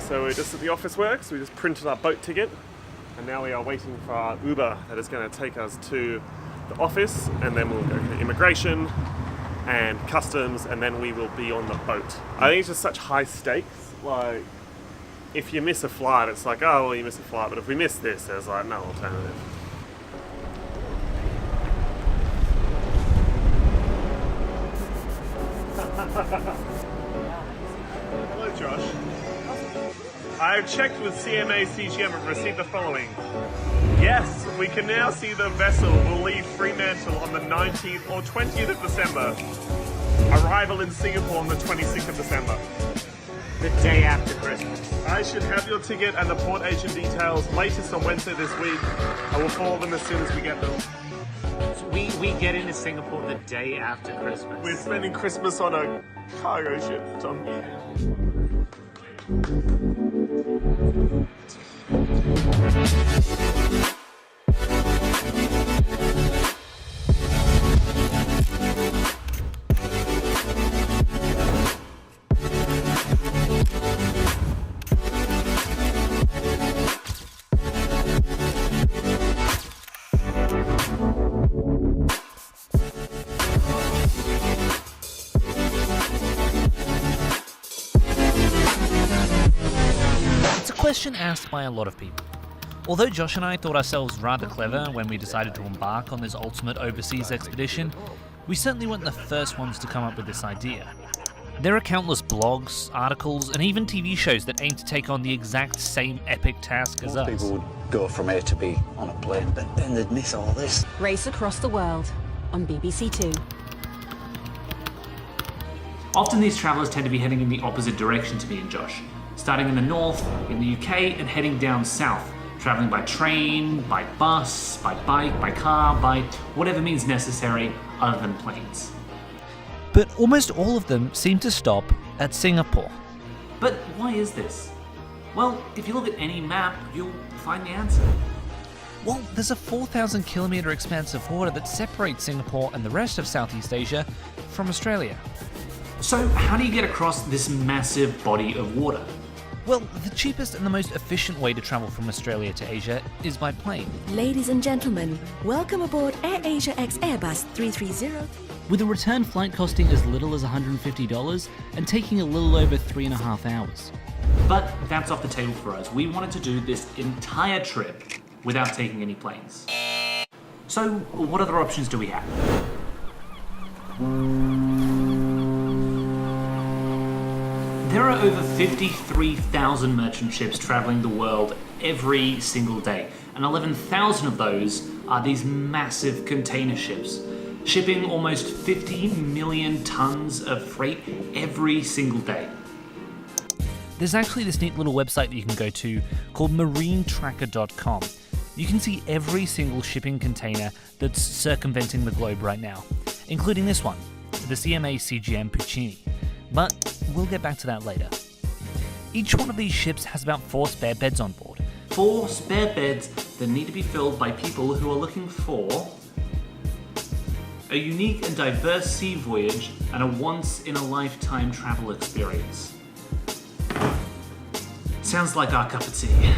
So we're just at the office works, we just printed our boat ticket and now we are waiting for our Uber that is going to take us to the office, and then we'll go to immigration and customs, and then we will be on the boat. I think it's just such high stakes. Like, if you miss a flight, it's like, oh, well, you miss a flight, but if we miss this, there's like no alternative. Hello, Josh. I've checked with CMA CGM and received the following. Yes, we can now see the vessel will leave Fremantle on the 19th or 20th of December. Arrival in Singapore on the 26th of December. The day after Christmas. I should have your ticket and the port agent details latest on Wednesday this week. I will follow them as soon as we get them. So we get into Singapore the day after Christmas. We're spending Christmas on a cargo ship, Tom. Question asked by a lot of people. Although Josh and I thought ourselves rather clever when we decided to embark on this ultimate overseas expedition, we certainly weren't the first ones to come up with this idea. There are countless blogs, articles, and even TV shows that aim to take on the exact same epic task as us. People would go from A to B on a plane, but then they'd miss all this. Race Across the World on BBC Two. Often these travellers tend to be heading in the opposite direction to me and Josh. Starting in the north, in the UK, and heading down south, travelling by train, by bus, by bike, by car, by whatever means necessary other than planes. But almost all of them seem to stop at Singapore. But why is this? Well, if you look at any map, you'll find the answer. Well, there's a 4,000 kilometre expanse of water that separates Singapore and the rest of Southeast Asia from Australia. So how do you get across this massive body of water? Well, the cheapest and the most efficient way to travel from Australia to Asia is by plane. Ladies and gentlemen, welcome aboard AirAsia X Airbus 330. With a return flight costing as little as $150 and taking a little over 3.5 hours. But that's off the table for us. We wanted to do this entire trip without taking any planes. So what other options do we have? There are over 53,000 merchant ships travelling the world every single day, and 11,000 of those are these massive container ships, shipping almost 50 million tons of freight every single day. There's actually this neat little website that you can go to called marinetracker.com. You can see every single shipping container that's circumventing the globe right now, including this one, the CMA CGM Puccini. But we'll get back to that later. Each one of these ships has about 4 spare beds on board. 4 spare beds that need to be filled by people who are looking for a unique and diverse sea voyage and a once-in-a-lifetime travel experience. Sounds like our cup of tea.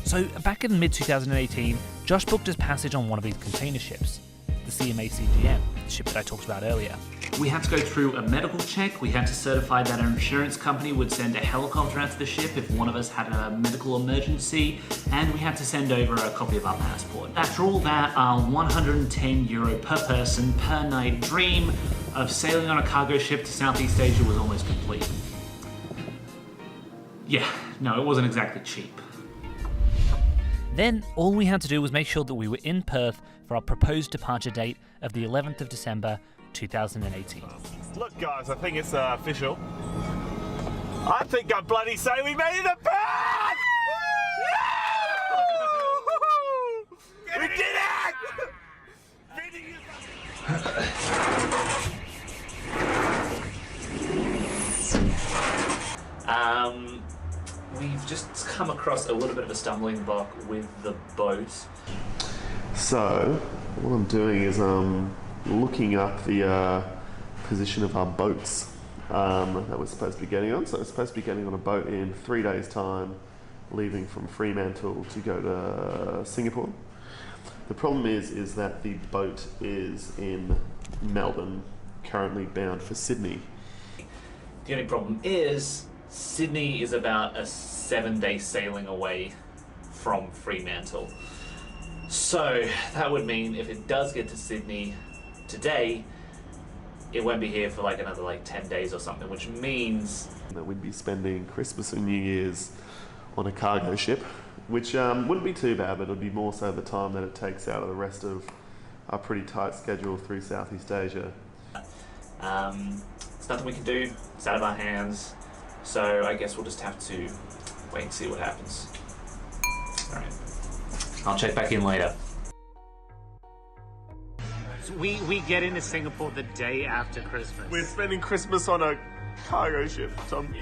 So back in mid-2018, Josh booked his passage on one of these container ships, the CMA CGM, the ship that I talked about earlier. We had to go through a medical check, we had to certify that our insurance company would send a helicopter out to the ship if one of us had a medical emergency, and we had to send over a copy of our passport. After all that, our €110 per person per night dream of sailing on a cargo ship to Southeast Asia was almost complete. Yeah, no, it wasn't exactly cheap. Then all we had to do was make sure that we were in Perth for our proposed departure date of the 11th of December 2018. Look guys, I think it's official. I think I bloody say we made it to Perth! Yeah! We did it! We've just come across a little bit of a stumbling block with the boat. So, what I'm doing is looking up the position of our boats that we're supposed to be getting on. So we're supposed to be getting on a boat in 3 days' time, leaving from Fremantle to go to Singapore. The problem is that the boat is in Melbourne, currently bound for Sydney. The only problem is Sydney is about a 7-day sailing away from Fremantle. So that would mean if it does get to Sydney today, it won't be here for like another 10 days or something, which means that we'd be spending Christmas and New Year's on a cargo ship, which wouldn't be too bad, but it would be more so the time that it takes out of the rest of our pretty tight schedule through Southeast Asia. it's nothing we can do. It's out of our hands. So I guess we'll just have to wait and see what happens. All right. I'll check back in later. So we get into Singapore the day after Christmas. We're spending Christmas on a cargo ship, Tom.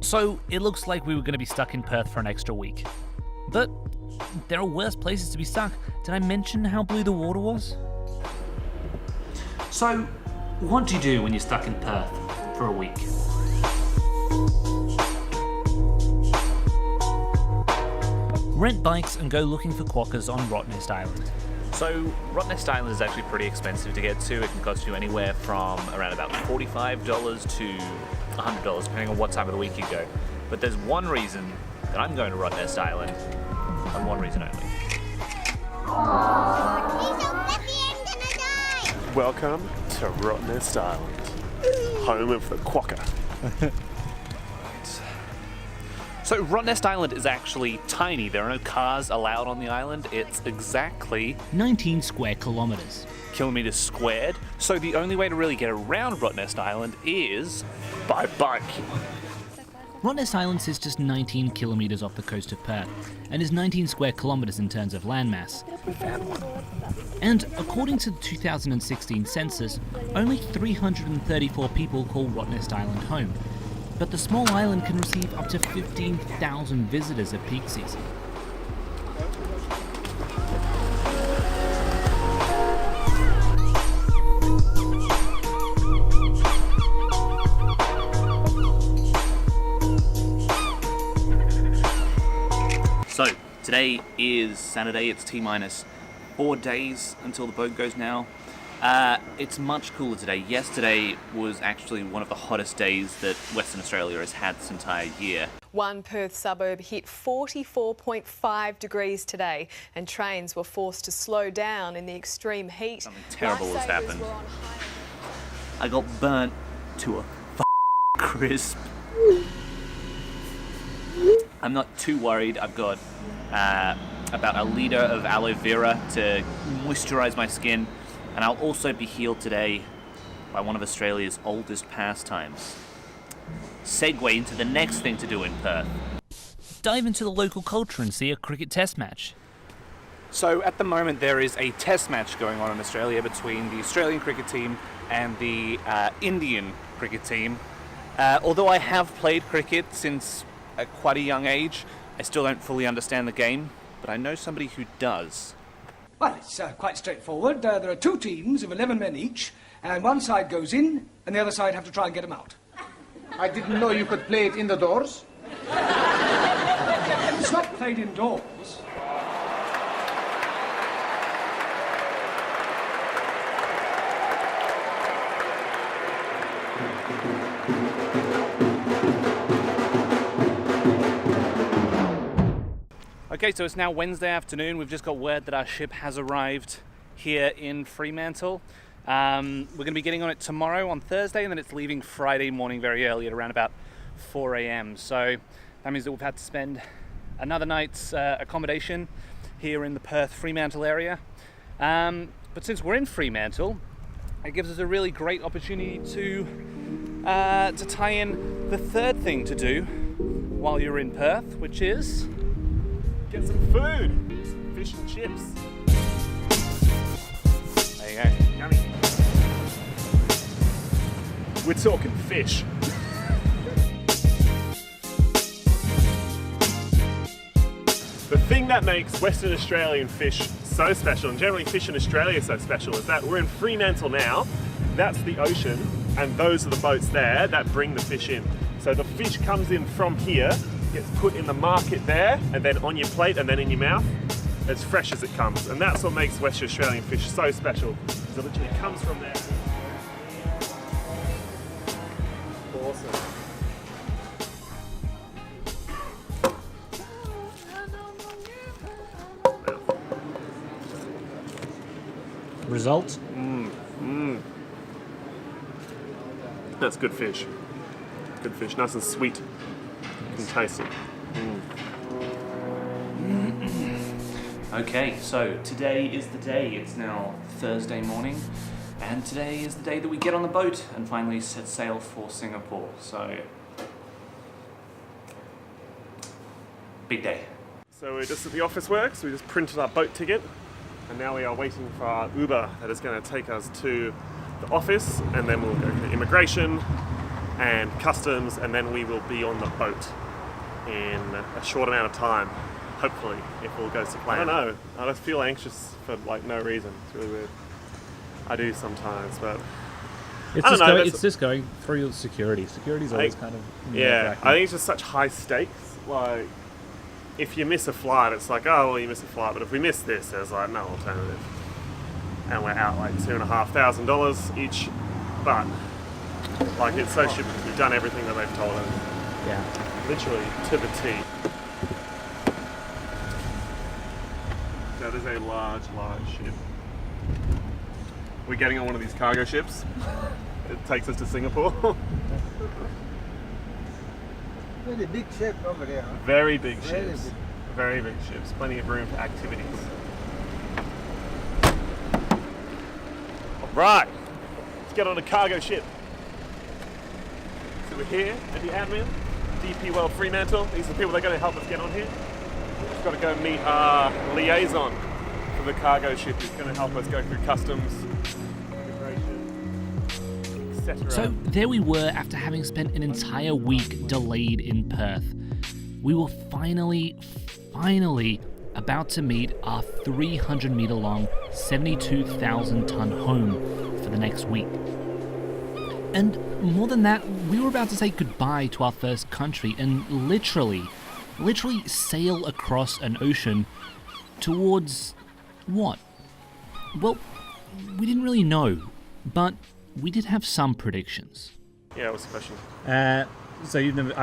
So it looks like we were going to be stuck in Perth for an extra week. But there are worse places to be stuck. Did I mention how blue the water was? So, what do you do when you're stuck in Perth for a week? Rent bikes and go looking for quokkas on Rottnest Island. So, Rottnest Island is actually pretty expensive to get to. It can cost you anywhere from around about $45 to $100, depending on what time of the week you go. But there's one reason that I'm going to Rottnest Island, and one reason only. Welcome to Rottnest Island, home of the quokka. So Rottnest Island is actually tiny. There are no cars allowed on the island. It's exactly 19 square kilometers. kilometers squared. So the only way to really get around Rottnest Island is by bike. Rottnest Island sits just 19 kilometers off the coast of Perth and is 19 square kilometers in terms of landmass. And according to the 2016 census, only 334 people call Rottnest Island home. But the small island can receive up to 15,000 visitors at peak season. So today is Saturday. It's T-minus 4 days until the boat goes now. It's much cooler today. Yesterday was actually one of the hottest days that Western Australia has had this entire year. One Perth suburb hit 44.5 degrees today and trains were forced to slow down in the extreme heat. Something terrible has Lifesavers happened. were on high. I got burnt to a crisp. I'm not too worried. I've got about a litre of aloe vera to moisturise my skin, and I'll also be healed today by one of Australia's oldest pastimes. Segue into the next thing to do in Perth. Dive into the local culture and see a cricket test match. So at the moment there is a test match going on in Australia between the Australian cricket team and the Indian cricket team. Although I have played cricket since quite a young age, I still don't fully understand the game, but I know somebody who does. Well, it's quite straightforward. There are two teams of 11 men each, and one side goes in, and the other side have to try and get them out. I didn't know you could play it indoors. It's not played indoors. Okay, so it's now Wednesday afternoon. We've just got word that our ship has arrived here in Fremantle. We're going to be getting on it tomorrow on Thursday, and then it's leaving Friday morning very early at around about 4 a.m. So that means that we've had to spend another night's accommodation here in the Perth Fremantle area. But since we're in Fremantle, it gives us a really great opportunity to tie in the third thing to do while you're in Perth, which is Get some food, some fish and chips. there you go. Yummy. We're talking fish. The thing that makes Western Australian fish so special, and generally fish in Australia so special, is that we're in Fremantle now. That's the ocean. and those are the boats there that bring the fish in. So the fish comes in from here, gets put in the market there, and then on your plate and then in your mouth, as fresh as it comes. And that's what makes West Australian fish so special, because it literally comes from there. Awesome. Result? That's good fish. Good fish, nice and sweet. You can taste it. Okay, so today is the day. It's now Thursday morning, and today is the day that we get on the boat and finally set sail for Singapore. So, big day. So we're just at the office works, we just printed our boat ticket, and now we are waiting for our Uber that is going to take us to the office, and then we'll go to immigration and customs, and then we will be on the boat in a short amount of time, hopefully, if all goes to plan. I don't know, I just feel anxious for like no reason. It's really weird. I do sometimes, but It's just going through security. Security's always kind of I think it's just such high stakes. Like, if you miss a flight, it's like, oh well, you miss a flight. But if we miss this, there's like no alternative, and we're out like $2,500 each. But like, it's so stupid. We've done everything that they've told us. Yeah. Literally to the T. That is a large ship. We're getting on one of these cargo ships. It takes us to Singapore. Very big ship over there. Huh? Very big ships. Very big ships. Plenty of room for activities. Alright, let's get on a cargo ship. So we're here at the admin, DP World Fremantle. These are the people that are going to help us get on here. We've got to go meet our liaison for the cargo ship who's going to help us go through customs, immigration, etc. So there we were after having spent an entire week delayed in Perth. We were finally about to meet our 300-meter long, 72,000-ton home for the next week. And more than that, we were about to say goodbye to our first country and literally sail across an ocean towards what? Well, we didn't really know, but we did have some predictions. Yeah, what's the question? So I've never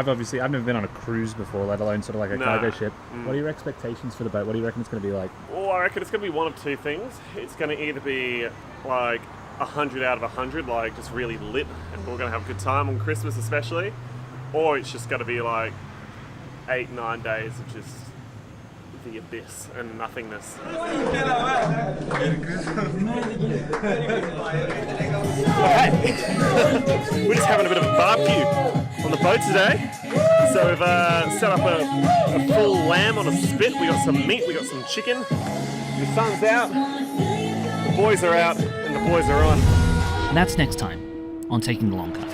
been on a cruise before, let alone sort of like a cargo ship. What are your expectations for the boat? What do you reckon it's going to be like? Oh, I reckon it's going to be one of two things. It's going to either be like 100 out of 100, like just really lit, and we're going to have a good time on Christmas especially, or it's just going to be like 8-9 days of just the abyss and nothingness. We're just having a bit of a barbecue on the boat today. So we've set up a full lamb on a spit. We got some meat, we got some chicken. The sun's out, the boys are out, and the boys are on. And that's next time on Taking the Long Cut.